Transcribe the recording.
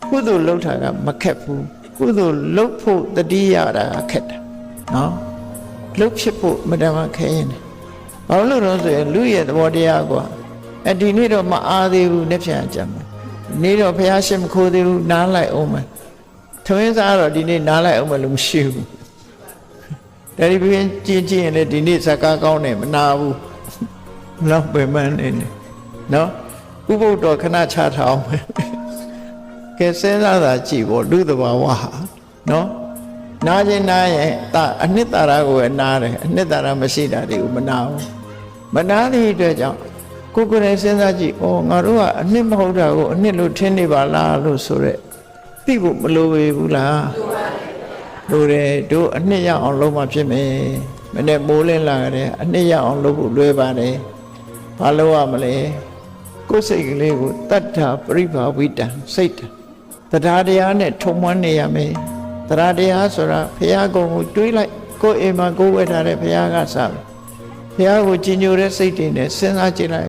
ကုသိုလ်လုပ်တာကမခက်ဘူးကုသိုလ်လုပ်ဖို့တတိယတာခက်တယ်နော်လုပ်ဖြစ်ဖို့မတမခဲရင်ဘာလို့လဲဆိုရင်လူရဲ့သဘောတရားကွာဒီနေ့တော့မအားသေးဘူးနေ့ပြန်ကြမှာနေ့တော့ဘုရားရှင်မခိုးသေးဘူးနားလိုက်အောင်မယ်ထွင်းစားတော့ဒီနေ့နားလိုက်အောင်မယ်လို့မရှိဘူးဒါဒီပြင်ကျင်းရင်လည်းဒီနေ့ဇကာကောင်းတယ်မနာဘူးလောက်ပဲမှန်းနေနော်ဥပုဒ်တော်ခဏချထားအောင်ပဲကဲစဉ်းစားတာကြည့်ပေါ့လူသဘာဝဟာနော်နားချင်းနားရဲ့အနှစ်သာရကိုပဲနားတယ်အနှစ်သာရမရှိတာတွေကိုမနာဘူးမနာသည့်အတွက်ကြောင့်ကိုယ်ယ်စဉ်းစားကြည့်ဩငါတို့ကအနှစ်မဟုတ်တာကိုအနှစ်လို့ထင်နေပါလားလို့ဆိုရက်သိဖို့မလိုပေဘူးလားလိုတယ်တို့အနှစ်ရအောင်လုပ်မှဖြစ်မယ်မနေ့မိုးလင်းလာကြတယ်အနှစ်ရအောင်လုပ်ဖို့လွယ်ပါတယ်ဘာလုပ်ရမလဲကိုယ်စိတ်ကလေးကိုတတ္ထပရိဘာဝိတံစိတ်တရားတရားနဲ့ထုံမွမ်းနေရမယ်တရားတရားဆိုတာဘုရားကုံကိုတွေးလိုက်ကိုယ်အိမ်မှာကိုယ်ဝဲထားတဲ့ဘုရားကစတယ်ဘုရားကိုကြည်ညိုတဲ့စိတ်တွေနဲ့စဉ်းစားကြည့်လိုက်